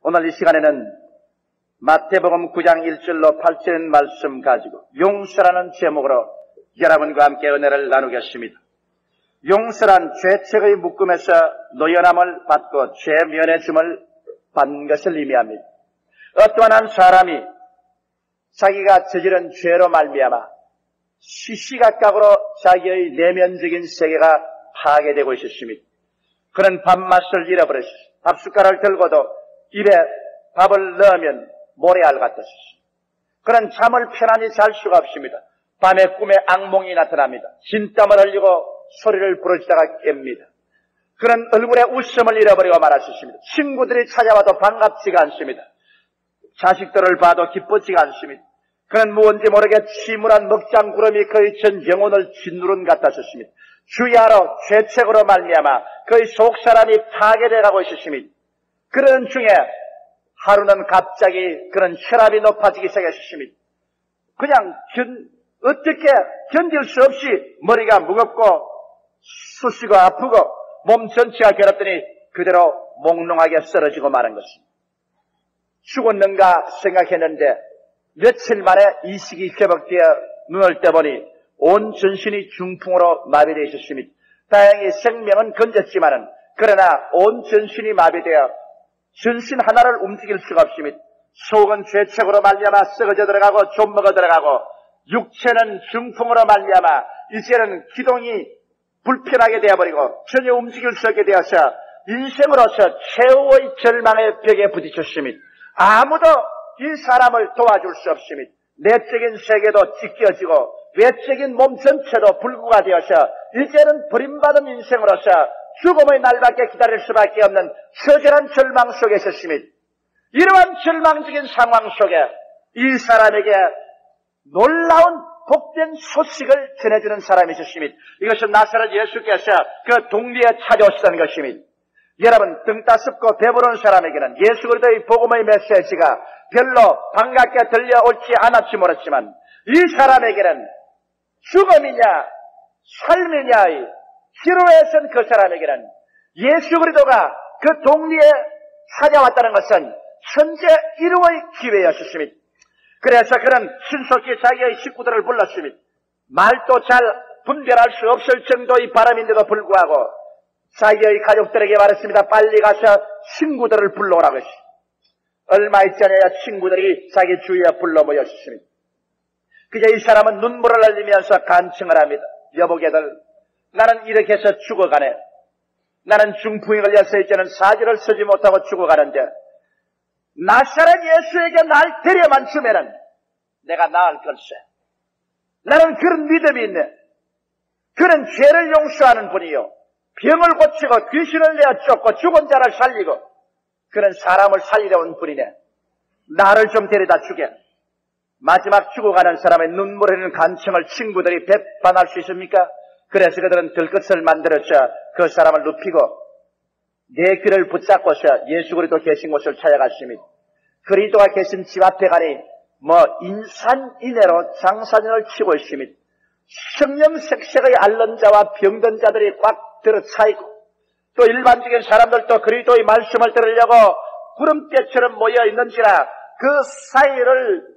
오늘 이 시간에는 마태복음 9장 1절로 8절의 말씀 가지고 용서라는 제목으로 여러분과 함께 은혜를 나누겠습니다. 용서란 죄책의 묶음에서 노연함을 받고 죄 면해줌을 받는 것을 의미합니다. 어떠한 한 사람이 자기가 저지른 죄로 말미암아 시시각각으로 자기의 내면적인 세계가 파괴되고 있었습니다. 그는 밥맛을 잃어버렸습니다. 밥숟가락을 들고도 입에 밥을 넣으면 모래알 같았습니다. 그는 잠을 편안히 잘 수가 없습니다. 밤에 꿈에 악몽이 나타납니다. 진땀을 흘리고 소리를 부르짖다가 깹니다. 그는 얼굴에 웃음을 잃어버리고 말았습니다. 친구들이 찾아와도 반갑지가 않습니다. 자식들을 봐도 기쁘지가 않습니다. 그는 무언지 모르게 침울한 먹장 구름이 그의 전 영혼을 짓누른 같았습니다. 주야로 죄책으로 말미암아 그의 속사람이 파괴되어 가고 있었습니다. 그런 중에 하루는 갑자기 그런 혈압이 높아지기 시작했습니다. 그냥 어떻게 견딜 수 없이 머리가 무겁고 쑤시고 아프고 몸 전체가 괴롭더니 그대로 몽롱하게 쓰러지고 마는 것입니다. 죽었는가 생각했는데 며칠 만에 이식이 회복되어 눈을 떠보니 온 전신이 중풍으로 마비되어 있었습니다. 다행히 생명은 건졌지만은 그러나 온 전신이 마비되어 전신 하나를 움직일 수가 없습니다. 속은 죄책으로 말미암아 썩어져 들어가고 좀먹어 들어가고 육체는 중풍으로 말미암아 이제는 기동이 불편하게 되어버리고 전혀 움직일 수 없게 되어서 인생으로서 최후의 절망의 벽에 부딪혔습니다. 아무도 이 사람을 도와줄 수 없습니다. 내적인 세계도 찢겨지고 외적인 몸 전체도 불구가 되어서 이제는 버림받은 인생으로서 죽음의 날밖에 기다릴 수밖에 없는 처절한 절망 속에 있었습니다. 이러한 절망적인 상황 속에 이 사람에게 놀라운 복된 소식을 전해주는 사람이 있었습니다. 이것은 나사렛 예수께서 그 동리에 찾아오시던 것입니다. 여러분, 등 따숩고 배부른 사람에게는 예수 그리스도의 복음의 메시지가 별로 반갑게 들려올지 않았지 모르지만 이 사람에게는 죽음이냐 삶이냐의 기로에 선 그 사람에게는 예수 그리스도가 그 동리에 찾아왔다는 것은 천재 일호의 기회였습니다. 그래서 그는 신속히 자기의 식구들을 불렀습니다. 말도 잘 분별할 수 없을 정도의 바람인데도 불구하고 자기의 가족들에게 말했습니다. 빨리 가서 친구들을 불러오라고 했습니다. 얼마 있지 않아야 친구들이 자기 주위에 불러 모였습니다. 그저 이 사람은 눈물을 흘리면서 간청을 합니다. 여보게들, 나는 이렇게 해서 죽어가네. 나는 중풍이 걸려서 이제는 사지를 쓰지 못하고 죽어가는데 나사렛 예수에게 날 데려만 주면은 내가 나을 걸세. 나는 그런 믿음이 있네. 그는 죄를 용서하는 분이요, 병을 고치고 귀신을 내어 쫓고 죽은 자를 살리고 그는 사람을 살리려 온 분이네. 나를 좀 데려다 주게. 마지막 죽어가는 사람의 눈물 흘리는 간청을 친구들이 배반할 수 있습니까? 그래서 그들은 들것을 만들어서 그 사람을 눕히고 내 귀를 붙잡고서 예수 그리스도 계신 곳을 찾아갔습니다. 그리스도가 계신 집 앞에 가니 인산인해로 장사진을 치고 있습니다. 성령색색의 앓는 자와 병든 자들이 꽉 들어차있고 또 일반적인 사람들도 그리스도의 말씀을 들으려고 구름대처럼 모여 있는지라 그 사이를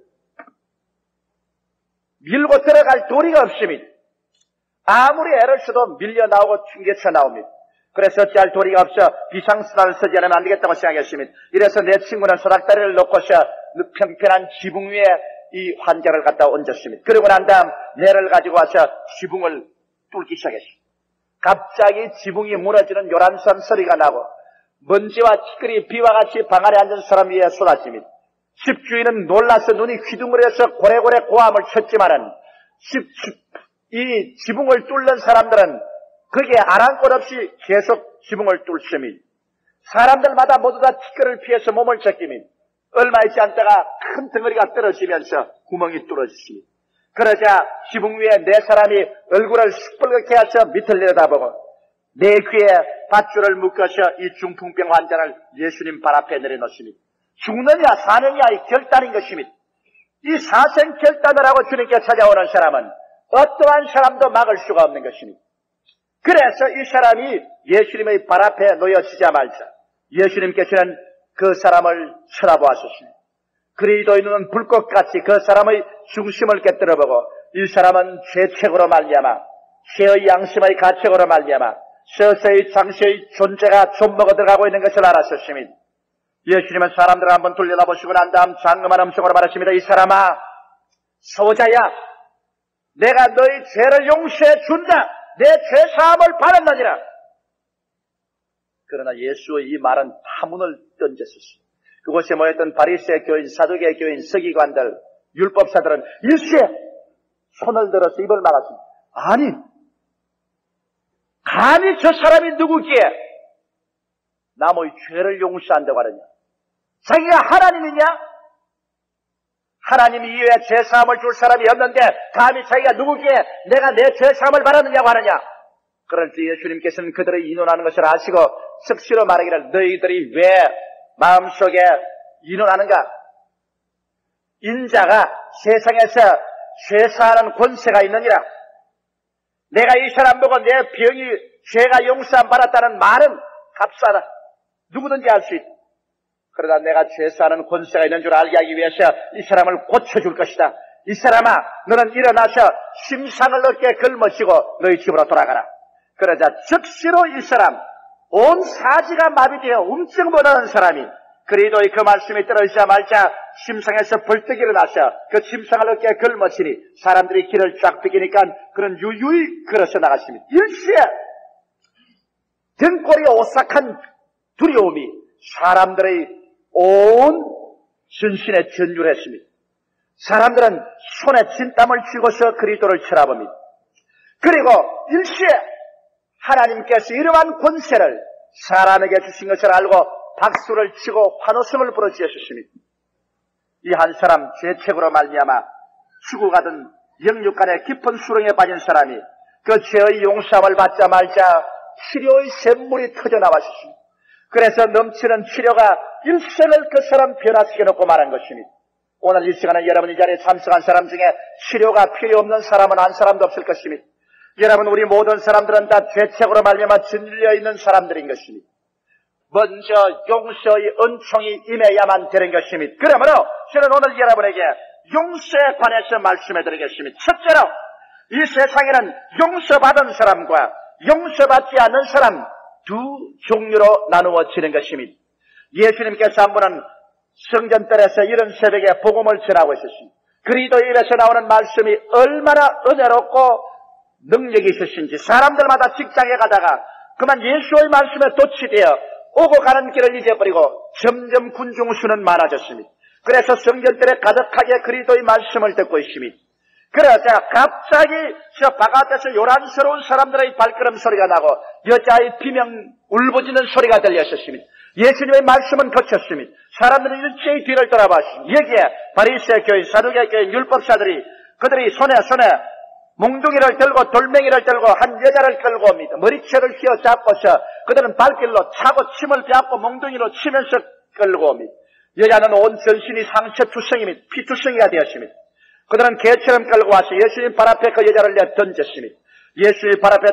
밀고 들어갈 도리가 없습니다. 아무리 애를 써도 밀려 나오고 튕겨쳐 나옵니다. 그래서 어찌할 도리가 없어 비상수단을 쓰지 않으면 안 되겠다고 생각했습니다. 이래서 내 친구는 소닥다리를 놓고서 평평한 지붕 위에 이 환자를 갖다 얹었습니다. 그러고 난 다음 뇌를 가지고 와서 지붕을 뚫기 시작했습니다. 갑자기 지붕이 무너지는 요란스런 소리가 나고 먼지와 티끌이 비와 같이 방 안에 앉은 사람 위에 쏟아집니다. 집주인은 놀라서 눈이 휘둥그레서 고래고래 고함을 쳤지만은 이 지붕을 뚫는 사람들은 거기에 아랑곳 없이 계속 지붕을 뚫습니다. 사람들마다 모두 다 티끌을 피해서 몸을 제낍니다. 얼마 있지 않다가 큰 덩어리가 떨어지면서 구멍이 뚫어지습니다. 그러자 지붕 위에 네 사람이 얼굴을 시뻘겋게 해서 밑을 내려다보고 내 귀에 밧줄을 묶어서 이 중풍병 환자를 예수님 발 앞에 내려놓습니다. 죽느냐 사느냐의 결단인 것입니다. 이 사생 결단을 하고 주님께 찾아오는 사람은 어떠한 사람도 막을 수가 없는 것입니다. 그래서 이 사람이 예수님의 발 앞에 놓여지자마자 예수님께서는 그 사람을 쳐다보았습니다. 그리스도인은 불꽃같이 그 사람의 중심을 깨뜨려보고 이 사람은 죄책으로 말미암아 죄의 양심의 가책으로 말미암아 서서히 당시의 존재가 좀먹어 들어가고 있는 것을 알았었습니다. 예수님은 사람들을 한번 돌려다보시고 난 다음 장엄한 음성으로 말하십니다. 이 사람아, 소자야, 내가 너희 죄를 용서해 준다. 내 죄 사함을 받았느니라. 그러나 예수의 이 말은 파문을 던졌었습니다. 그곳에 모였던 바리새 교인, 사두개 교인, 서기관들, 율법사들은 일시에 손을 들어서 입을 막았습니다. 아니, 감히 저 사람이 누구기에 남의 죄를 용서한다고 하느냐? 자기가 하나님이냐? 하나님 이외에 죄사함을 줄 사람이 없는데 감히 자기가 누구기에 내가 내 죄사함을 받았느냐고 하느냐? 그럴 때 예수님께서는 그들의 인원하는 것을 아시고 즉시로 말하기를 너희들이 왜 마음속에 인원하는가? 인자가 세상에서 죄사하는 권세가 있느니라. 내가 이 사람 보고 내 병이 죄가 용서함 받았다는 말은 값싸다. 누구든지 알 수 있다. 그러나 내가 죄사하는 권세가 있는 줄 알게 하기 위해서 이 사람을 고쳐줄 것이다. 이 사람아, 너는 일어나서 심상을 얻게 걸머지고 너희 집으로 돌아가라. 그러자 즉시로 이 사람, 온 사지가 마비되어 움쩍 못 하는 사람이 그리도의 그 말씀이 떨어지자마자 심상에서 벌떡 일어나서 그 심상을 얻게 걸머치니 사람들이 길을 쫙 비기니까 그런 유유히 걸어서 나갔습니다. 일시에 등골이 오싹한 두려움이 사람들의 온 전신에 전율했습니다. 사람들은 손에 진땀을 쥐고서 그리스도를 쳐다봅니다. 그리고 일시에 하나님께서 이러한 권세를 사람에게 주신 것을 알고 박수를 치고 환호성을 부르짖으셨습니다. 이 한 사람 죄책으로 말미암아 죽어가던 영육간의 깊은 수렁에 빠진 사람이 그 죄의 용서함을 받자마자 치료의 샘물이 터져나왔습니다. 그래서 넘치는 치료가 일생을 그 사람 변화시켜놓고 말한 것입니다. 오늘 이 시간에 여러분 이 자리에 참석한 사람 중에 치료가 필요 없는 사람은 한 사람도 없을 것입니다. 여러분, 우리 모든 사람들은 다 죄책으로 말미암아 짓눌려 있는 사람들인 것입니다. 먼저 용서의 은총이 임해야만 되는 것입니다. 그러므로 저는 오늘 여러분에게 용서에 관해서 말씀해 드리겠습니다. 첫째로 이 세상에는 용서받은 사람과 용서받지 않는 사람 두 종류로 나누어지는 것입니다. 예수님께서 한 번은 성전뜰에서 이른 새벽에 복음을 전하고 있었습니다. 그리스도의 입에서 나오는 말씀이 얼마나 은혜롭고 능력이 있으신지 사람들마다 직장에 가다가 그만 예수의 말씀에 도취되어 오고 가는 길을 잊어버리고 점점 군중 수는 많아졌습니다. 그래서 성전뜰에 가득하게 그리스도의 말씀을 듣고 있습니다. 그러자 갑자기 저 바깥에서 요란스러운 사람들의 발걸음 소리가 나고 여자의 비명 울부짖는 소리가 들렸었습니다. 예수님의 말씀은 거쳤습니다. 사람들은 일제히 뒤를 돌아봤습니다. 여기에 바리새 교인, 사두개 교인, 율법사들이 그들이 손에 몽둥이를 들고 돌멩이를 들고 한 여자를 끌고 옵니다. 머리채를 휘어잡고서 그들은 발길로 차고 침을 빼앗고 몽둥이로 치면서 끌고 옵니다. 여자는 온 전신이 상처투성이 및 피투성이가 되었습니다. 그들은 개처럼 끌고 와서 예수님 발 앞에 그 여자를 내어 던졌습니다. 예수님 발 앞에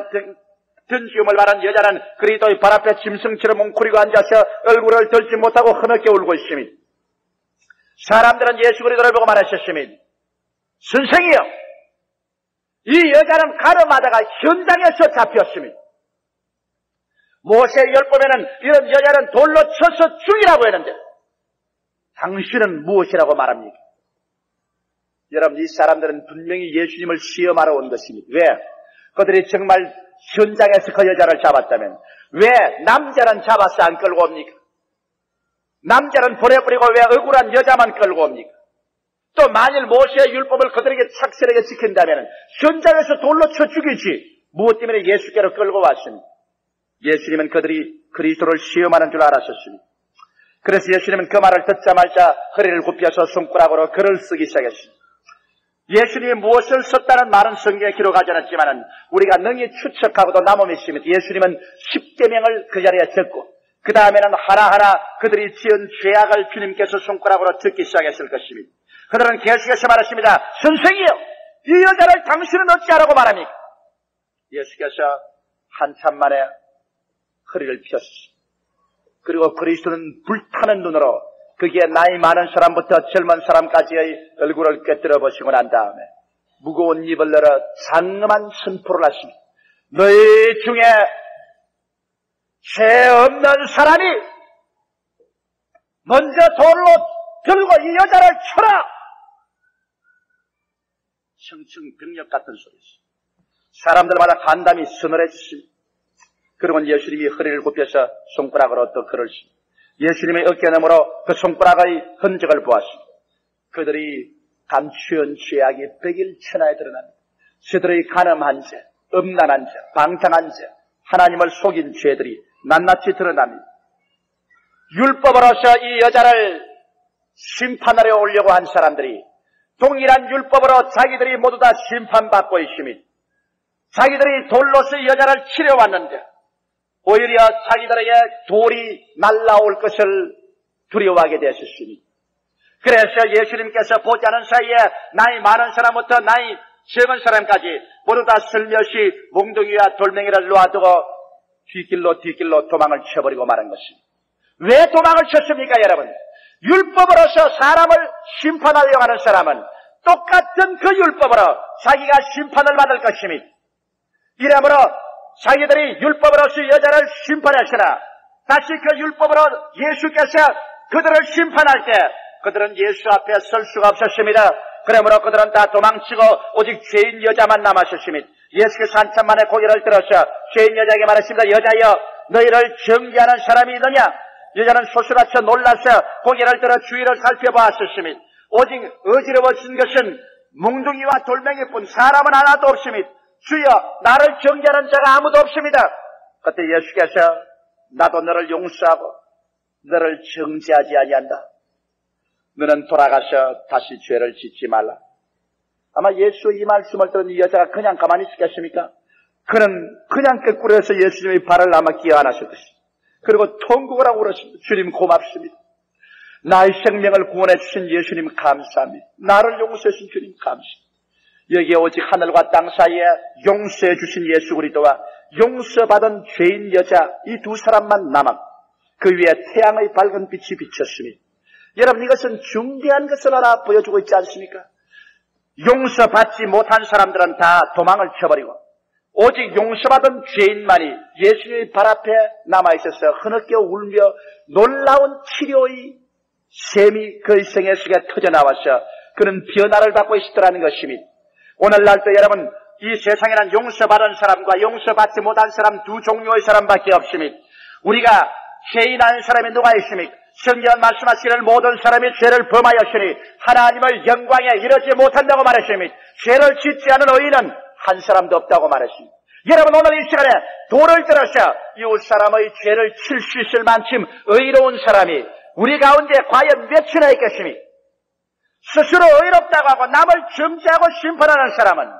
던지움을 말한 여자는 그리스도의 발 앞에 짐승처럼 웅크리고 앉아서 얼굴을 들지 못하고 흐느껴 울고 있습니다. 사람들은 예수 그리스도를 보고 말하셨습니다. 선생이여, 이 여자는 가늠하다가 현장에서 잡혔습니다. 모세의 율법에는 이런 여자는 돌로 쳐서 죽이라고 했는데 당신은 무엇이라고 말합니까? 여러분, 이 사람들은 분명히 예수님을 시험하러 온 것입니다. 왜? 그들이 정말 현장에서 그 여자를 잡았다면 왜 남자는 잡아서 안 끌고 옵니까? 남자는 보내버리고 왜 억울한 여자만 끌고 옵니까? 또 만일 모세의 율법을 그들에게 착실하게 지킨다면 현장에서 돌로 쳐 죽이지 무엇 때문에 예수께로 끌고 왔습니다. 예수님은 그들이 그리스도를 시험하는 줄 알았었습니다. 그래서 예수님은 그 말을 듣자마자 허리를 굽혀서 손가락으로 글을 쓰기 시작했습니다. 예수님이 무엇을 썼다는 말은 성경에 기록하지 않았지만 우리가 능히 추측하고도 남음이 있습니다. 예수님은 10계명을 그 자리에 적고 그 다음에는 하나하나 그들이 지은 죄악을 주님께서 손가락으로 적기 시작했을 것입니다. 그들은 계속해서 말했습니다. 선생이여, 이 여자를 당신은 어찌하라고 말합니까? 예수께서 한참 만에 허리를 펴셨습니다. 그리고 그리스도는 불타는 눈으로 거기에 나이 많은 사람부터 젊은 사람까지의 얼굴을 꿰뚫어 보시고 난 다음에 무거운 입을 열어 장엄한 선포를 하십니다. 너희 중에 죄 없는 사람이 먼저 돌로 들고 이 여자를 쳐라! 청청병력 같은 소리였어요. 사람들마다 간담이 서늘해지십니다. 그리고 예수님이 허리를 굽혀서 손가락으로 또 그러십니다. 예수님의 어깨너머로 그 손가락의 흔적을 보았습니다. 그들이 감추은 죄악이 백일천하에 드러납니다. 그들의 간음한 죄, 음란한 죄, 방탕한 죄, 하나님을 속인 죄들이 낱낱이 드러납니다. 율법으로서 이 여자를 심판하려 오려고 한 사람들이 동일한 율법으로 자기들이 모두 다 심판받고 있습니다. 자기들이 돌로서 이 여자를 치려왔는데 오히려 자기들에게 돌이 날라올 것을 두려워하게 되었습니다. 그래서 예수님께서 보지 않은 사이에 나이 많은 사람부터 나이 적은 사람까지 모두 다 슬며시 몽둥이와 돌멩이를 놓아두고 뒷길로 도망을 쳐버리고 말한 것입니다. 왜 도망을 쳤습니까, 여러분? 율법으로서 사람을 심판하려고 하는 사람은 똑같은 그 율법으로 자기가 심판을 받을 것입니다. 이러므로 자기들이 율법으로서 여자를 심판하시나 다시 그 율법으로 예수께서 그들을 심판할 때 그들은 예수 앞에 설 수가 없었습니다. 그러므로 그들은 다 도망치고 오직 죄인 여자만 남았었습니다. 예수께서 한참 만에 고개를 들어서 죄인 여자에게 말했습니다. 여자여, 너희를 정죄하는 사람이 있느냐? 여자는 소스라쳐 놀라서 고개를 들어 주위를 살펴보았었습니다. 오직 어지러워진 것은 몽둥이와 돌멩이뿐 사람은 하나도 없습니다. 주여, 나를 정죄하는 자가 아무도 없습니다. 그때 예수께서 나도 너를 용서하고 너를 정죄하지 아니한다. 너는 돌아가서 다시 죄를 짓지 말라. 아마 예수 이 말씀을 들은 이 여자가 그냥 가만히 있겠습니까? 그는 그냥 꾀꾸려서 예수님의 발을 아마 끼어 안았을 것입니다. 그리고 통곡을 하고 그러십니다. 주님 고맙습니다. 나의 생명을 구원해 주신 예수님 감사합니다. 나를 용서해 주신 주님 감사합니다. 여기에 오직 하늘과 땅 사이에 용서해 주신 예수 그리스도와 용서받은 죄인 여자 이 두 사람만 남았고 그 위에 태양의 밝은 빛이 비쳤습니다. 여러분, 이것은 중대한 것을 하나 보여주고 있지 않습니까? 용서받지 못한 사람들은 다 도망을 쳐버리고 오직 용서받은 죄인만이 예수님의 발 앞에 남아있어서 흐느껴 울며 놀라운 치료의 셈이 그의 생애 속에 터져나와서 그는 변화를 받고 있더라는 것입니다. 오늘날도 여러분, 이 세상에는 용서받은 사람과 용서받지 못한 사람 두 종류의 사람밖에 없습니다. 우리가 죄인한 사람이 누가 있습니까? 성경은 말씀하시기를 모든 사람이 죄를 범하였으니 하나님의 영광에 이르지 못한다고 말했습니다. 죄를 짓지 않은 의인은 한 사람도 없다고 말했습니다. 여러분, 오늘 이 시간에 돌을 들어서 이웃 사람의 죄를 칠 수 있을 만큼 의로운 사람이 우리 가운데 과연 몇이나 있겠습니까? 스스로 의롭다고 하고 남을 정죄하고 심판하는 사람은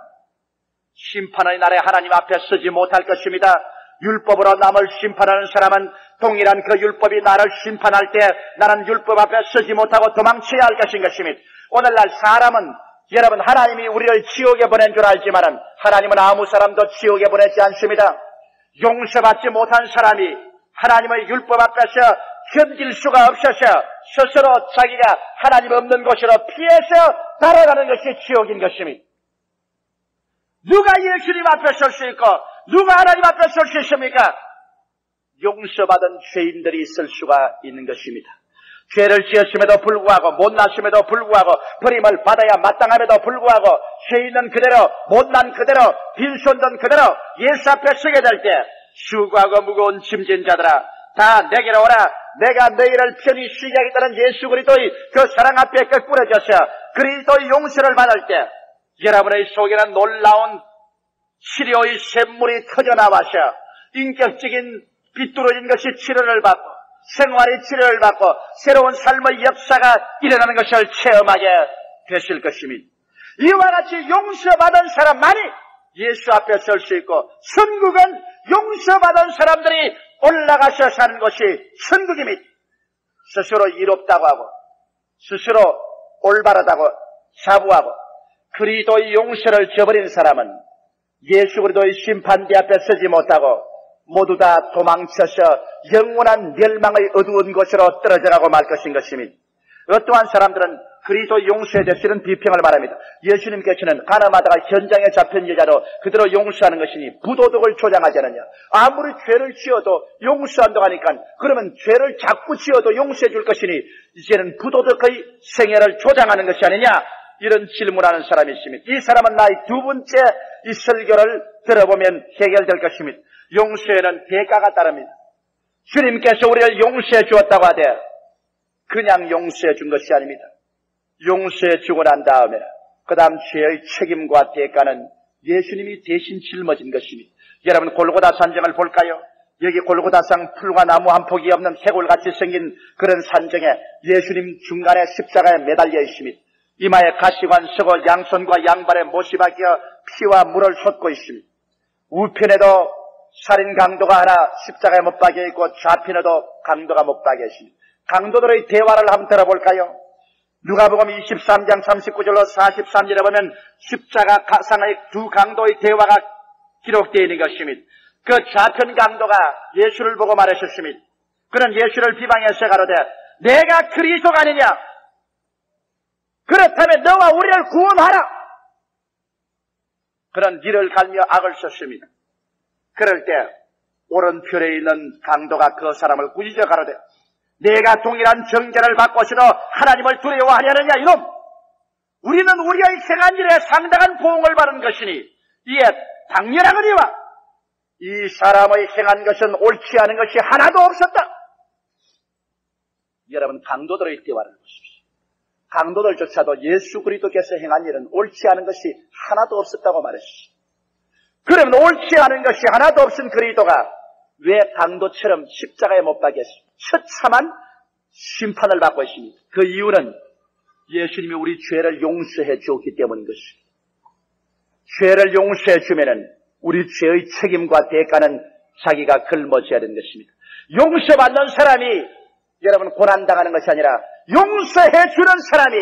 심판의 날에 하나님 앞에 서지 못할 것입니다. 율법으로 남을 심판하는 사람은 동일한 그 율법이 나를 심판할 때 나는 율법 앞에 서지 못하고 도망쳐야 할 것입니다. 오늘날 사람은 여러분, 하나님이 우리를 지옥에 보낸 줄 알지만은 하나님은 아무 사람도 지옥에 보내지 않습니다. 용서받지 못한 사람이 하나님의 율법 앞에서 견딜 수가 없어서 스스로 자기가 하나님 없는 곳으로 피해서 달아가는 것이 지옥인 것입니다. 누가 예수님 앞에 설 수 있고 누가 하나님 앞에 설 수 있습니까? 용서받은 죄인들이 있을 수가 있는 것입니다. 죄를 지었음에도 불구하고 못났음에도 불구하고 버림을 받아야 마땅함에도 불구하고 죄 있는 그대로 못난 그대로 빈손든 그대로 예수 앞에 서게 될 때 수고하고 무거운 짐진 자들아 다 내게로 오라. 내가 너희를 편히 쉬게 하겠다는 예수 그리스도의 그 사랑 앞에 끄꾸러져서 그리스도의 용서를 받을 때 여러분의 속에는 놀라운 치료의 샘물이 터져나와서 인격적인 비뚤어진 것이 치료를 받고 생활의 치료를 받고 새로운 삶의 역사가 일어나는 것을 체험하게 되실 것입니다. 이와 같이 용서받은 사람만이 예수 앞에 설 수 있고 천국은 용서받은 사람들이 올라가서 사는 것이 천국입니다. 스스로 이롭다고 하고 스스로 올바르다고 자부하고 그리스도의 용서를 저버린 사람은 예수 그리스도의 심판대 앞에 서지 못하고 모두 다 도망쳐서 영원한 멸망의 어두운 곳으로 떨어져가고 말 것인 것입니다. 어떠한 사람들은 그리스도 용서에 대해서 이런 비평을 말합니다. 예수님께서는 가늠하다가 현장에 잡힌 여자로 그대로 용서하는 것이니 부도덕을 조장하지 않느냐. 아무리 죄를 지어도 용서한다고 하니까 그러면 죄를 자꾸 지어도 용서해 줄 것이니 이제는 부도덕의 생애를 조장하는 것이 아니냐. 이런 질문하는 사람이 있습니다. 이 사람은 나의 두 번째 이 설교를 들어보면 해결될 것입니다. 용서에는 대가가 따릅니다. 주님께서 우리를 용서해 주었다고 하되 그냥 용서해 준 것이 아닙니다. 용서해 주고 난 다음에 그 다음 죄의 책임과 대가는 예수님이 대신 짊어진 것입니다. 여러분 골고다 산정을 볼까요? 여기 골고다상 풀과 나무 한 폭이 없는 해골같이 생긴 그런 산정에 예수님 중간에 십자가에 매달려 있습니다. 이마에 가시관 쓰고 양손과 양발에 못이 박혀 피와 물을 쏟고 있습니다. 우편에도 살인 강도가 하나 십자가에 못 박혀 있고 좌편에도 강도가 못 박혀 있습니다. 강도들의 대화를 한번 들어볼까요? 누가복음 23장 39절로 43절에 보면 십자가 상의 두 강도의 대화가 기록되어 있는 것입니다. 그 좌편 강도가 예수를 보고 말하셨습니다. 그는 예수를 비방해서 가로되 내가 그리스도가 아니냐? 그렇다면 너와 우리를 구원하라! 그런 길을 갈며 악을 썼습니다. 그럴 때 오른편에 있는 강도가 그 사람을 꾸짖어 가로되 내가 동일한 정죄를 받고서도 하나님을 두려워하려느냐 이놈! 우리는 우리의 행한 일에 상당한 보응을 받은 것이니 이에 당연하거니와 이 사람의 행한 것은 옳지 않은 것이 하나도 없었다. 여러분 강도들의 대화를 보십시오. 강도들조차도 예수 그리스도께서 행한 일은 옳지 않은 것이 하나도 없었다고 말했습니다. 그러면 옳지 않은 것이 하나도 없은 그리스도가 왜 강도처럼 십자가에 못 박혔습니까? 처참한 심판을 받고 있습니다. 그 이유는 예수님이 우리 죄를 용서해 주었기 때문인 것입니다. 죄를 용서해 주면은 우리 죄의 책임과 대가는 자기가 걸머져야 되는 것입니다. 용서받는 사람이 여러분 고난당하는 것이 아니라 용서해 주는 사람이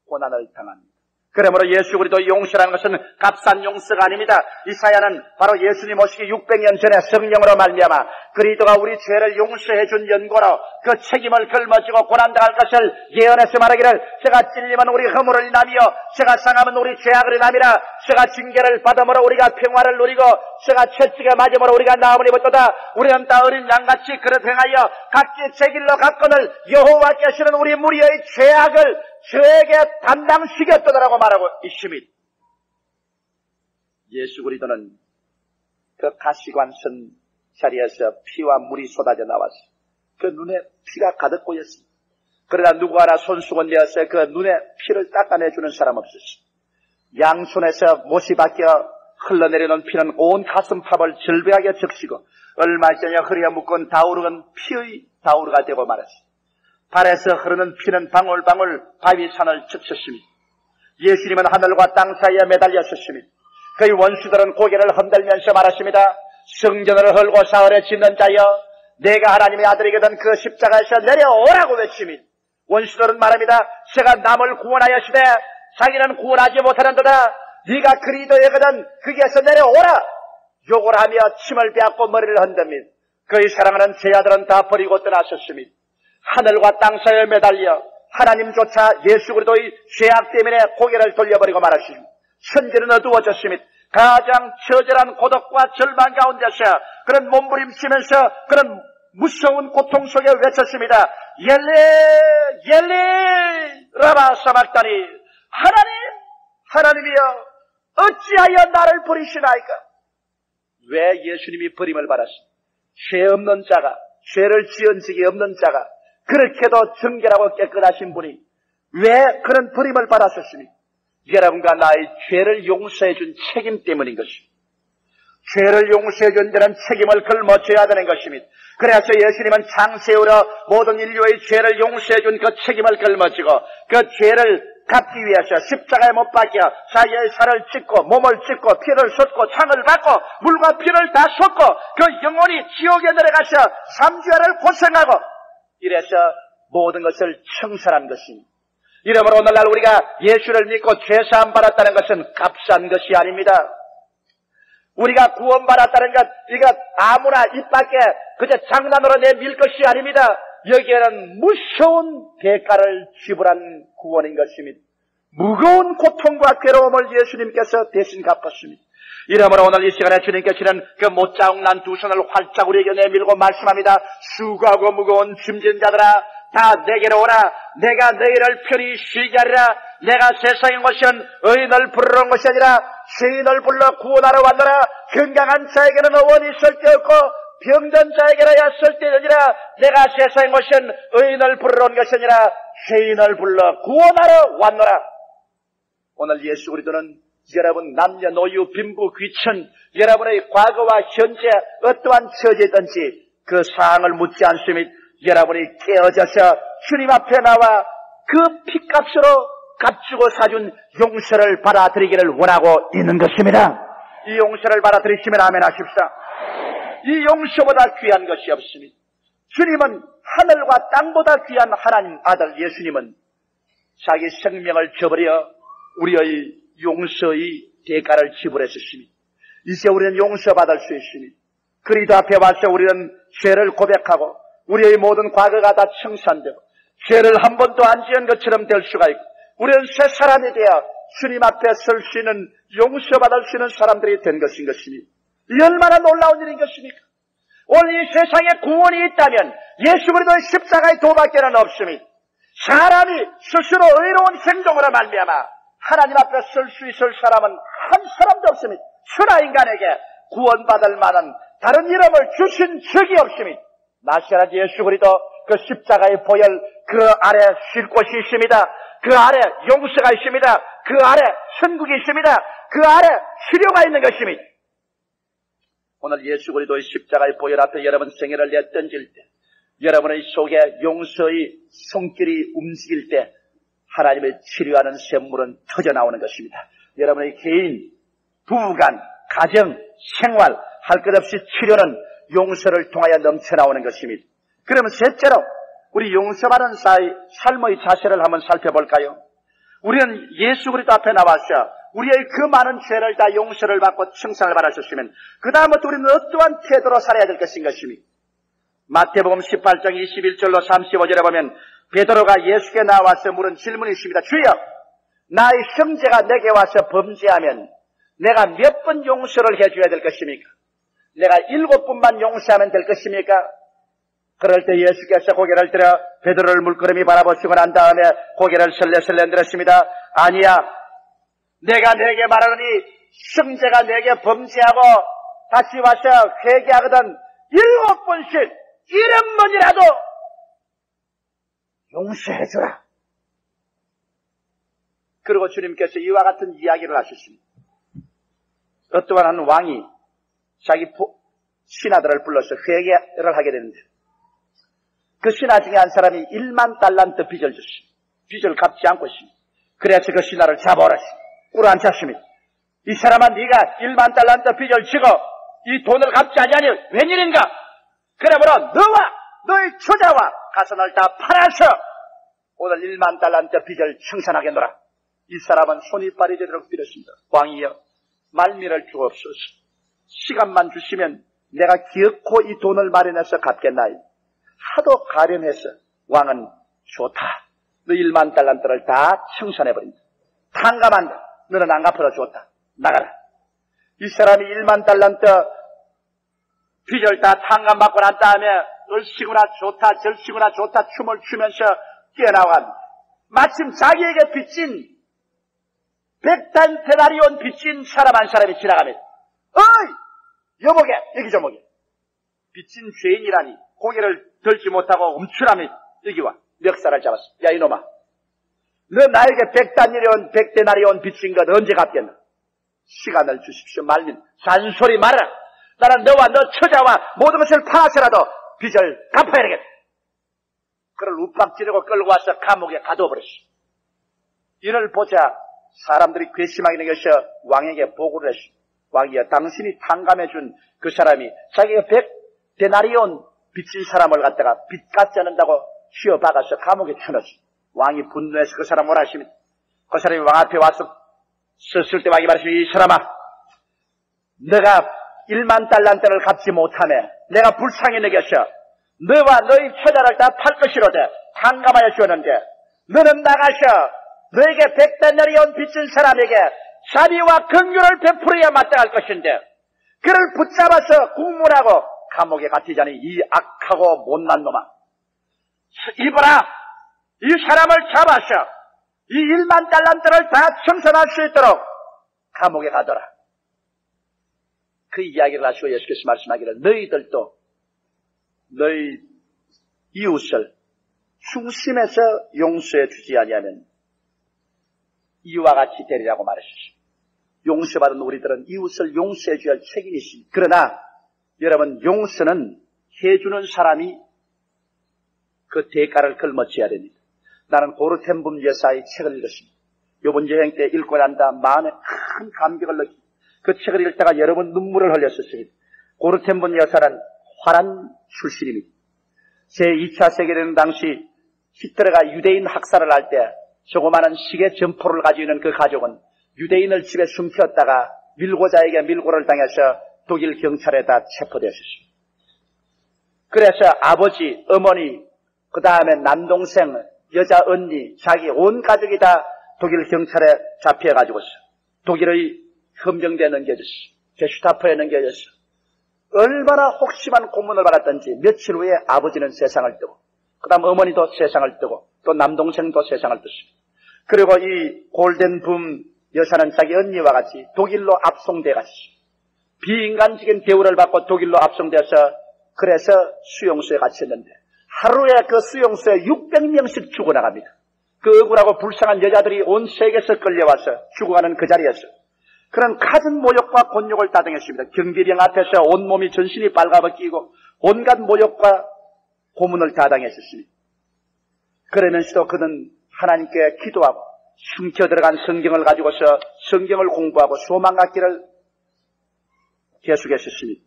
고난을 당합니다. 그러므로 예수 그리스도 용서라는 것은 값싼 용서가 아닙니다. 이사야는 바로 예수님 오시기 600년 전에 성령으로 말미암아 그리스도가 우리 죄를 용서해 준 연고로 그 책임을 걸머지고 고난당할 것을 예언해서 말하기를 제가 찔리면 우리 허물을 인하며 제가 상하면 우리 죄악을 인함이라 제가 징계를 받음으로 우리가 평화를 누리고 제가 채찍에 맞음으로 우리가 나음을 입었도다. 우리는 다 어린 양같이 그릇 행하여 각기 제 길로 갔거늘 여호와께서는 우리 무리의 죄악을 저에게 담당시켰다라고 말하고 있습니다. 예수 그리스도는 그 가시관 선 자리에서 피와 물이 쏟아져 나왔어. 그 눈에 피가 가득 고였습니다. 그러나 누구 하나 손수건 내어서 그 눈에 피를 닦아내주는 사람 없었습니다. 양손에서 못이 박혀 흘러내리는 피는 온 가슴팍을 절벽하게 적시고 얼마 전에 허리에 묶은 다우르는 피의 다우르가 되고 말았습니다. 발에서 흐르는 피는 방울방울 바위산을 적셨습니다. 예수님은 하늘과 땅 사이에 매달렸었습니다. 그의 원수들은 고개를 흔들면서 말했습니다. 성전을 헐고 사흘에 짓는 자여 내가 하나님의 아들이거든 그 십자가에서 내려오라고 외칩니다. 원수들은 말합니다. 제가 남을 구원하였으되 자기는 구원하지 못하는도다. 네가 그리스도이거든 거기에서 내려오라. 욕을 하며 침을 빼앗고 머리를 흔듭니다. 그의 사랑하는 제 아들은 다 버리고 떠나셨습니다. 하늘과 땅 사이에 매달려 하나님조차 예수 그리스도의 죄악 때문에 고개를 돌려버리고 말하십니다. 천지는 어두워졌습니다. 가장 처절한 고독과 절망 가운데서 그런 몸부림치면서 그런 무서운 고통 속에 외쳤습니다. 옐리 옐리 라마 사박다니 하나님이여 어찌하여 나를 버리시나이까. 왜 예수님이 버림을 받았습니까? 죄 없는 자가 죄를 지은 적이 없는 자가 그렇게도 정결하고 깨끗하신 분이 왜 그런 버림을 받았었습니까? 여러분과 나의 죄를 용서해 준 책임 때문인 것입니다. 죄를 용서해 준 자는 책임을 걸머져야 되는 것입니다. 그래서 예수님은 창세후로 모든 인류의 죄를 용서해 준 그 책임을 걸머지고 그 죄를 갚기 위해서 십자가에 못 박혀 자기의 살을 찢고 몸을 찢고 피를 쏟고 창을 받고 물과 피를 다 쏟고 그 영혼이 지옥에 내려가서 3주야를 고생하고 이래서 모든 것을 청산한 것입니다. 이러므로 오늘날 우리가 예수를 믿고 죄사함 받았다는 것은 값싼 것이 아닙니다. 우리가 구원받았다는 것, 이거 아무나 입 밖에 그저 장난으로 내밀 것이 아닙니다. 여기에는 무서운 대가를 지불한 구원인 것입니다. 무거운 고통과 괴로움을 예수님께서 대신 갚았습니다. 이러므로 오늘 이 시간에 주님께 주는 그 못자국난 두 손을 활짝 우리에게 내밀고 말씀합니다. 수고하고 무거운 짐진 자들아, 다 내게로 오라. 내가 너희를 편히 쉬게 하리라. 내가 세상에 온 것은 의인을 부르러 온 것이 아니라 죄인을 불러 구원하러 왔노라. 건강한 자에게는 의원이 있을 데 없고 병든 자에게라야 쓸 데 아니라 내가 세상에 온 것은 의인을 부르러 온 것이 아니라 죄인을 불러 구원하러 왔노라. 오늘 예수 그리스도는 여러분 남녀노유 빈부 귀천 여러분의 과거와 현재 어떠한 처지든지 그 사항을 묻지 않습니다. 여러분이 깨어져서 주님 앞에 나와 그 핏값으로 값주고 사준 용서를 받아들이기를 원하고 있는 것입니다. 이 용서를 받아들이시면 아멘 하십시오. 이 용서보다 귀한 것이 없습니다. 주님은 하늘과 땅보다 귀한 하나님 아들 예수님은 자기 생명을 저버려 우리의 용서의 대가를 지불했습니다. 이제 우리는 용서받을 수 있습니다. 그리스도 앞에 와서 우리는 죄를 고백하고 우리의 모든 과거가 다 청산되고 죄를 한 번도 안 지은 것처럼 될 수가 있고 우리는 새 사람이 되어 주님 앞에 설 수 있는 용서받을 수 있는 사람들이 된 것인 것입니다. 이 얼마나 놀라운 일인 것입니까? 오늘 이 세상에 구원이 있다면 예수 그리스도의 십자가의 도밖에는 없습니다. 사람이 스스로 의로운 행동으로 말미암아 하나님 앞에 설 수 있을 사람은 한 사람도 없습니다. 천하 인간에게 구원받을 만한 다른 이름을 주신 적이 없습니다. 나시라지 예수 그리스도 그 십자가의 보혈 그 아래 쉴 곳이 있습니다. 그 아래 용서가 있습니다. 그 아래 천국이 있습니다. 그 아래 치료가 있는 것입니다. 오늘 예수 그리스도의 십자가의 보혈 앞에 여러분 생애를 내던질 때 여러분의 속에 용서의 손길이 움직일 때 하나님의 치료하는 샘물은 터져나오는 것입니다. 여러분의 개인, 부부간, 가정, 생활 할 것 없이 치료는 용서를 통하여 넘쳐나오는 것입니다. 그러면 셋째로 우리 용서받은 삶의 자세를 한번 살펴볼까요? 우리는 예수 그리스도 앞에 나와서 우리의 그 많은 죄를 다 용서를 받고 칭찬을 받으셨으면 그 다음부터 우리는 어떠한 태도로 살아야 될 것인 것입니다. 마태복음 18장 21절로 35절에 보면 베드로가 예수께 나와서 물은 질문이 있습니다. 주여, 나의 형제가 내게 와서 범죄하면 내가 몇 번 용서를 해줘야 될 것입니까? 내가 7번만 용서하면 될 것입니까? 그럴 때 예수께서 고개를 들어 베드로를 물끄러미 바라보시고 난 다음에 고개를 설레설레 들었습니다. 아니야, 내가 내게 말하노니 형제가 내게 범죄하고 다시 와서 회개하거든 7번씩 7번이라도 용서해주라. 그리고 주님께서 이와 같은 이야기를 하셨습니다. 어떠한 한 왕이 자기 신하들을 불러서 회개를 하게 되는데 그 신하 중에 한 사람이 1만 달란트 빚을 줬습니다. 빚을 갚지 않고 있습니다. 그래서 그 신하를 잡아오라 꿇어앉혔습니다. 이 사람아, 네가 1만 달란트 빚을 지고 이 돈을 갚지 아니하니 웬일인가? 그러므로 너와 너의 처자와 가선을 다 팔아서 오늘 1만 달란트 빚을 청산하겠노라. 이 사람은 손이 빠르도록 빌었습니다. 왕이여, 말미를 주옵소서. 시간만 주시면 내가 기어코 이 돈을 마련해서 갚겠나이. 하도 가련해서 왕은 좋다. 너 1만 달란트를 다 청산해버린다. 탕감한다. 너는 안 갚아도 좋다. 나가라. 이 사람이 1만 달란트 빚을 다 탕감받고 난 다음에 얼씨구나 좋다 절씨구나 좋다 춤을 추면서 뛰어나간 마침 자기에게 빚진 100데나리온 빚진 사람 한 사람이 지나가면 어이 여보게 여기 좀 오게. 빚진 죄인이라니 고개를 들지 못하고 움츠라며 여기 와. 멱살을 잡았어. 야 이놈아, 너 나에게 100데나리온 빚진 것 언제 갚겠나? 시간을 주십시오. 말린 잔소리 말아라. 나는 너와 너 처자와 모든 것을 팔아서라도 빚을 갚아야 되겠다. 그를 욱박지르고 끌고 와서 감옥에 가둬버렸어. 이를 보자 사람들이 괘씸하게 여겨서 왕에게 보고를 했어. 왕이여, 당신이 탕감해준 그 사람이 자기가 100데나리온 빚진 사람을 갖다가 빚 갚지 않는다고 휘어박아서 감옥에 쳐넣었어. 왕이 분노해서 그 사람 뭐라 하십니까? 그 사람이 왕 앞에 와서 섰을 때 왕이 말했습니다. 이 사람아, 너가 1만 달란트를 갚지 못하며 내가 불쌍히 여겨서 너와 너희 처자를 다 팔 것이로되 탕감하여 주었는데 너는 나가서 너에게 100데나리온 빚진 사람에게 자비와 긍휼을 베풀어야 마땅할 것인데 그를 붙잡아서 국문하고 감옥에 갇히자니 이 악하고 못난 놈아, 이보라, 이 사람을 잡아서 이 1만 달란트를 다 청산할 수 있도록 감옥에 가더라. 그 이야기를 하시고 예수께서 말씀하기를 너희들도 너희 이웃을 중심에서 용서해 주지 아니하면 이와 같이 되리라고 말하셨습니다. 용서받은 우리들은 이웃을 용서해 줘야 할 책임이 있습니다. 그러나 여러분, 용서는 해주는 사람이 그 대가를 걸머쳐야 됩니다. 나는 고르텐붐 여사의 책을 읽었습니다. 이번 여행 때 읽고 난다 마음에 큰 감격을 느끼고 그 책을 읽다가 여러 번 눈물을 흘렸었습니다. 고르텐붐 여사는 화란 출신입니다. 제2차 세계대전 당시 히틀러가 유대인 학살을 할 때 조그마한 시계 점포를 가지고 있는 그 가족은 유대인을 집에 숨겼다가 밀고자에게 밀고를 당해서 독일 경찰에다 체포되었습니다. 그래서 아버지, 어머니, 그 다음에 남동생, 여자 언니, 자기 온 가족이 다 독일 경찰에 잡혀가지고서 독일의 헌병대에 넘겨졌어. 게슈타포에 넘겨졌어. 얼마나 혹심한 고문을 받았던지 며칠 후에 아버지는 세상을 뜨고 그 다음 어머니도 세상을 뜨고 또 남동생도 세상을 떴습니다. 그리고 이 골덴붐 여사는 자기 언니와 같이 독일로 압송돼갔어. 비인간적인 대우를 받고 독일로 압송돼서 그래서 수용소에 갇혔는데 하루에 그 수용소에 600명씩 죽어나갑니다. 그 억울하고 불쌍한 여자들이 온 세계에서 끌려와서 죽어가는 그 자리에서 그런 갖은 모욕과 곤욕을 따당했습니다. 경비병 앞에서 온몸이 전신이 빨가벗기고 온갖 모욕과 고문을 따당했었습니다. 그러면서도 그는 하나님께 기도하고 숨겨 들어간 성경을 가지고서 성경을 공부하고 소망갖기를 계속했었습니다.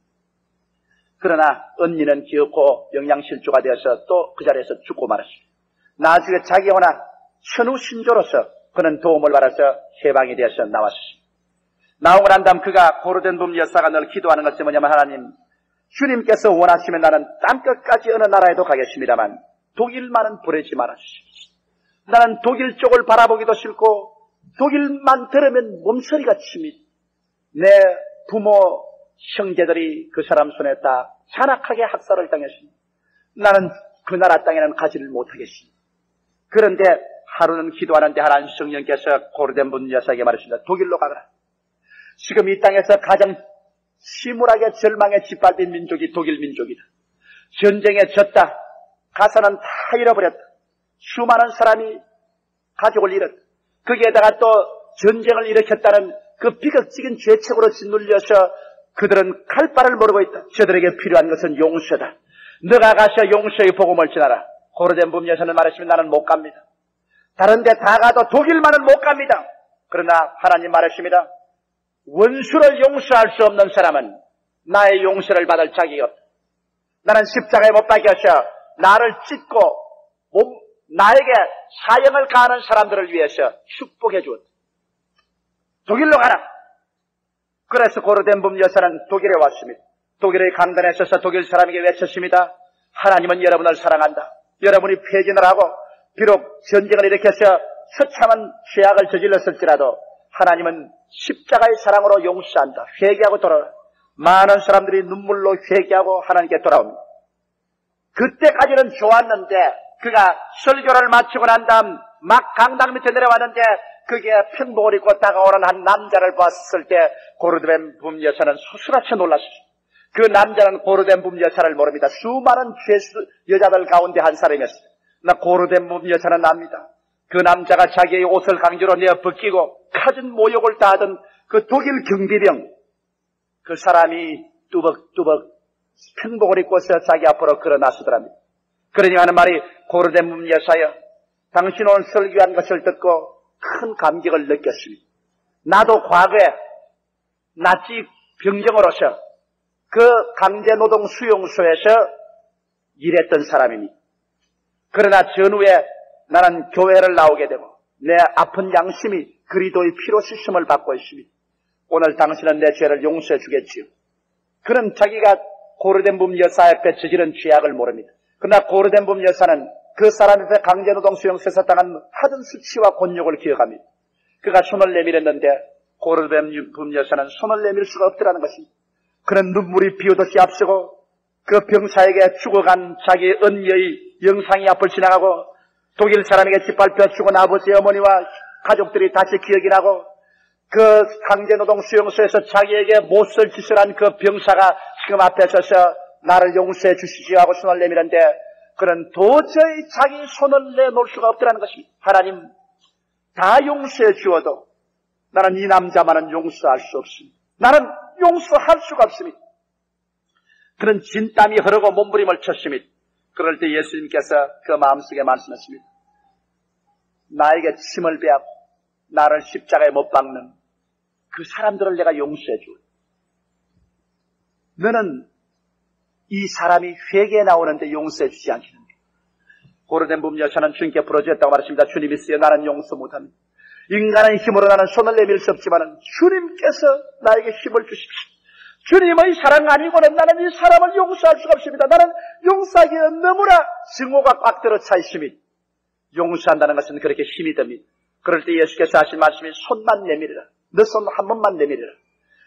그러나 언니는 기어코 영양실조가 되어서 또 그 자리에서 죽고 말았습니다. 나중에 자기 혼나 천우신조로서 그는 도움을 받아서 해방이 되어서 나왔습니다. 나오고 난 다음 그가 고르덴붐 여사가 늘 기도하는 것이 뭐냐면 하나님, 주님께서 원하시면 나는 땅끝까지 어느 나라에도 가겠습니다만 독일만은 보내지 말아주십시오. 나는 독일 쪽을 바라보기도 싫고 독일만 들으면 몸서리가 칩니다. 내 부모, 형제들이 그 사람 손에 다 잔악하게 학살을 당했습니다. 나는 그 나라 땅에는 가지를 못하겠습니다. 그런데 하루는 기도하는데 하나님 성령께서 고르덴붐 여사에게 말했습니다. 독일로 가거라. 지금 이 땅에서 가장 심울하게 절망에 짓밟힌 민족이 독일 민족이다. 전쟁에 졌다. 가서는 다 잃어버렸다. 수많은 사람이 가족을 잃었다. 거기에다가 또 전쟁을 일으켰다는 그 비극적인 죄책으로 짓눌려서 그들은 갈 바를 모르고 있다. 저들에게 필요한 것은 용서다. 너가 가서 용서의 복음을 전하라. 고르덴붐 여사는 말했습니다. 나는 못 갑니다. 다른 데 다 가도 독일만은 못 갑니다. 그러나 하나님 말했습니다. 원수를 용서할 수 없는 사람은 나의 용서를 받을 자격이 없다. 나는 십자가에 못 박혀서 나를 찢고 나에게 사형을 가하는 사람들을 위해서 축복해 주었다. 독일로 가라. 그래서 고르덴붐 여사는 독일에 왔습니다. 독일의 강단에 서서 독일 사람에게 외쳤습니다. 하나님은 여러분을 사랑한다. 여러분이 폐진을 하고 비록 전쟁을 일으켜서 처참한 죄악을 저질렀을지라도 하나님은 십자가의 사랑으로 용서한다. 회개하고 돌아라. 많은 사람들이 눈물로 회개하고 하나님께 돌아옵니다. 그때까지는 좋았는데 그가 설교를 마치고 난 다음 막 강당 밑에 내려왔는데 그게 편복을 입고 다가오는 한 남자를 봤을 때 고르덴붐 여사는 소스라쳐 놀랐어요. 그 남자는 고르덴붐 여사를 모릅니다. 수많은 여자들 가운데 한 사람이었어요. 나 고르덴붐 여사는 압니다. 그 남자가 자기의 옷을 강제로 내어 벗기고 갖은 모욕을 다하던 그 독일 경비병, 그 사람이 뚜벅뚜벅 편복을 입고서 자기 앞으로 걸어 나서더랍니다. 그러니 하는 말이 고르덴붐 여사여, 당신 오늘 설교한 것을 듣고 큰 감격을 느꼈습니다. 나도 과거에 나치 병정으로서 그 강제노동 수용소에서 일했던 사람입니다. 그러나 전후에 나는 교회를 나오게 되고 내 아픈 양심이 그리스도의 피로 씻음을 받고 있습니다. 오늘 당신은 내 죄를 용서해 주겠지요. 그는 자기가 고르덴붐 여사 앞에 저지른 죄악을 모릅니다. 그러나 고르덴붐 여사는 그 사람 앞에 강제노동 수용소에서 당한 하던 수치와 곤욕을 기억합니다. 그가 손을 내밀었는데 고르덴붐 여사는 손을 내밀 수가 없더라는 것입니다. 그는 눈물이 비오듯이 앞서고 그 병사에게 죽어간 자기 언니의 영상이 앞을 지나가고 독일 사람에게 짓밟혀 죽은 아버지 어머니와 가족들이 다시 기억이 나고 그 강제노동 수용소에서 자기에게 못쓸 짓을 한 그 병사가 지금 앞에 서서 나를 용서해 주시지요 하고 손을 내밀었는데 그는 도저히 자기 손을 내놓을 수가 없더라는 것입니다. 하나님, 다 용서해 주어도 나는 이 남자만은 용서할 수 없습니다. 나는 용서할 수가 없습니다. 그는 진땀이 흐르고 몸부림을 쳤습니다. 그럴 때 예수님께서 그 마음속에 말씀하십니다. 나에게 침을 베하고 나를 십자가에 못 박는 그 사람들을 내가 용서해 줘. 너는 이 사람이 회개에 나오는데 용서해 주지 않겠는가? 고르덴붐 여사는 주님께 부러졌다고 말했습니다. 주님 있어요. 나는 용서 못합니다. 인간의 힘으로 나는 손을 내밀 수 없지만 주님께서 나에게 힘을 주십시오. 주님의 사랑 아니고는 나는 이 사람을 용서할 수가 없습니다. 나는 용서하기에 너무나 증오가 꽉 들어 차 있음이 용서한다는 것은 그렇게 힘이 듭니다. 그럴 때 예수께서 하신 말씀이 손만 내밀으라. 너 손 한 번만 내밀으라.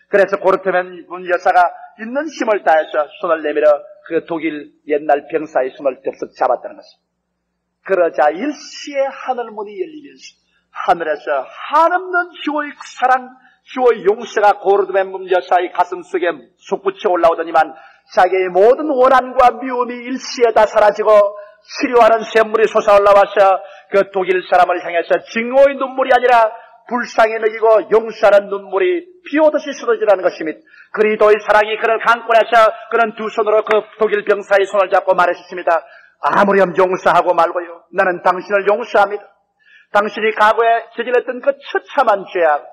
그래서 고르덴붐 여사가 있는 힘을 다해서 손을 내밀어 그 독일 옛날 병사의 손을 덥석 잡았다는 것입니다. 그러자 일시에 하늘문이 열리면서 하늘에서 한없는 주의 사랑, 주의 용서가 고르덴붐 여사의 가슴 속에 솟구쳐 올라오더니만 자기의 모든 원한과 미움이 일시에 다 사라지고 치료하는 샘물이 솟아올라와서 그 독일 사람을 향해서 증오의 눈물이 아니라 불쌍히 느끼고 용서하는 눈물이 비오듯이 쏟아지라는 것입니다. 그리스도의 사랑이 그를 강권해서 그는 두 손으로 그 독일 병사의 손을 잡고 말했습니다. 아무렴 용서하고 말고요. 나는 당신을 용서합니다. 당신이 과거에 저질렀던 그 처참한 죄악,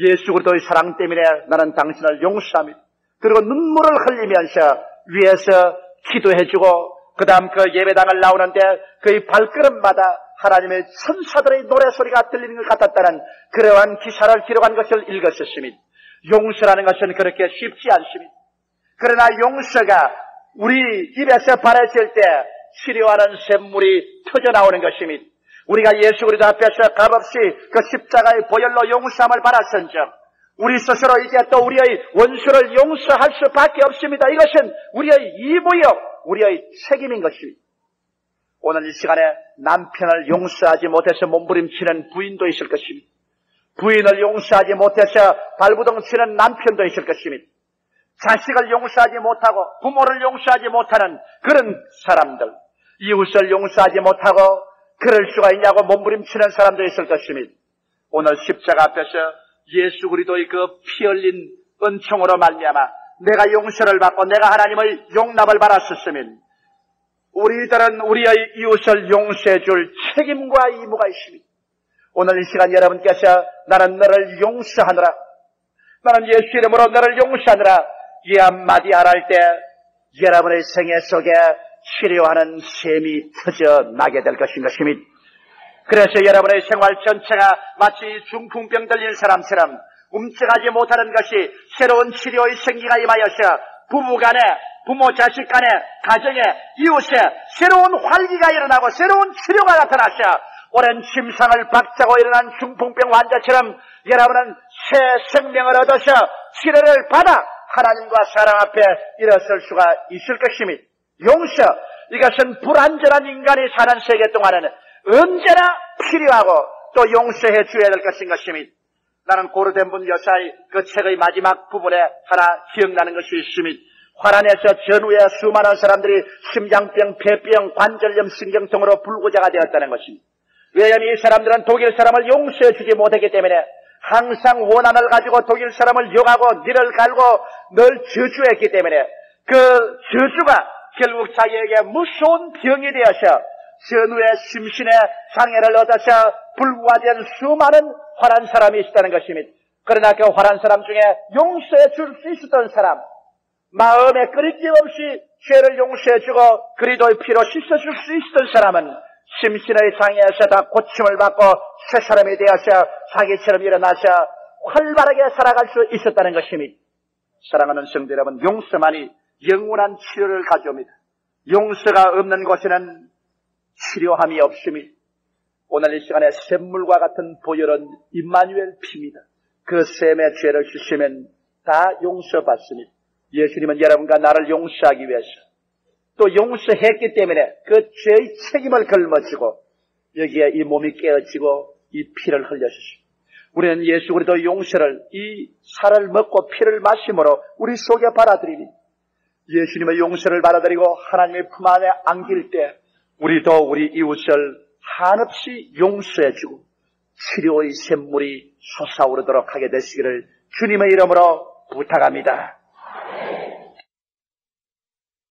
예수 그리스도의 사랑 때문에 나는 당신을 용서합니다. 그리고 눈물을 흘리면서 위에서 기도해주고 그 다음 그 예배당을 나오는데 그의 발걸음마다 하나님의 천사들의 노래소리가 들리는 것 같았다는 그러한 기사를 기록한 것을 읽었었습니다. 용서라는 것은 그렇게 쉽지 않습니다. 그러나 용서가 우리 입에서 발해질 때 치료하는 샘물이 터져나오는 것입니다. 우리가 예수 그리스도 앞에서 값없이 그 십자가의 보혈로 용서함을 받았은즉 우리 스스로 이제 또 우리의 원수를 용서할 수밖에 없습니다. 이것은 우리의義務, 우리의 책임인 것입니다. 오늘 이 시간에 남편을 용서하지 못해서 몸부림치는 부인도 있을 것입니다. 부인을 용서하지 못해서 발부둥치는 남편도 있을 것입니다. 자식을 용서하지 못하고 부모를 용서하지 못하는 그런 사람들, 이웃을 용서하지 못하고 그럴 수가 있냐고 몸부림치는 사람도 있을 것입니다. 오늘 십자가 앞에서 예수 그리스도의 그 피 흘린 은총으로 말미암아 내가 용서를 받고 내가 하나님의 용납을 받았었으면 우리들은 우리의 이웃을 용서해 줄 책임과義務가 있습니다. 오늘 이 시간 여러분께서 나는 너를 용서하느라, 나는 예수 이름으로 너를 용서하느라 이 한마디 할 때 여러분의 생애 속에 치료하는 셈이 터져나게 될 것입니다. 그래서 여러분의 생활 전체가 마치 중풍병 들린 사람처럼 움직하지 못하는 것이 새로운 치료의 생기가 임하여서 부부간에, 부모 자식 간에, 가정에, 이웃에 새로운 활기가 일어나고 새로운 치료가 나타나서 오랜 침상을 박차고 일어난 중풍병 환자처럼 여러분은 새 생명을 얻어서 치료를 받아 하나님과 사랑 앞에 일어설 수가 있을 것입니다. 용서, 이것은 불완전한 인간이 사는 세계 동안에는 언제나 필요하고 또 용서해 줘야 될 것인 것입니다. 나는 고르덴붐 여사의 그 책의 마지막 부분에 하나 기억나는 것이 있습니다. 화란에서 전후에 수많은 사람들이 심장병, 폐병, 관절염, 신경통으로 불구자가 되었다는 것입니다. 왜냐하면 이 사람들은 독일 사람을 용서해 주지 못했기 때문에 항상 원한을 가지고 독일 사람을 욕하고 니를 갈고 늘 저주했기 때문에 그 저주가 결국 자기에게 무서운 병이 되어서 전후에 심신의 장애를 얻어서 불구화된 수많은 화란 사람이 있었다는 것입니다. 그러나 그 화란 사람 중에 용서해 줄 수 있었던 사람, 마음에 끄리낌 없이 죄를 용서해 주고 그리스도의 피로 씻어줄 수 있었던 사람은 심신의 장애에서 다 고침을 받고 새 사람이 되어서 자기처럼 일어나서 활발하게 살아갈 수 있었다는 것입니다. 사랑하는 성도 여러분, 용서만이 영원한 치료를 가져옵니다. 용서가 없는 곳에는 치료함이 없습니다. 오늘 이 시간에 샘물과 같은 보혈은 임마누엘 피입니다. 그 샘의 죄를 씻으면 다 용서받습니다. 예수님은 여러분과 나를 용서하기 위해서 또 용서했기 때문에 그 죄의 책임을 걸머지고 여기에 이 몸이 깨어지고 이 피를 흘려주십니다. 우리는 예수 그리스도 용서를 이 살을 먹고 피를 마심으로 우리 속에 받아들입니다. 예수님의 용서를 받아들이고 하나님의 품 안에 안길 때 우리도 우리 이웃을 한없이 용서해주고 치료의 샘물이 솟아오르도록 하게 되시기를 주님의 이름으로 부탁합니다.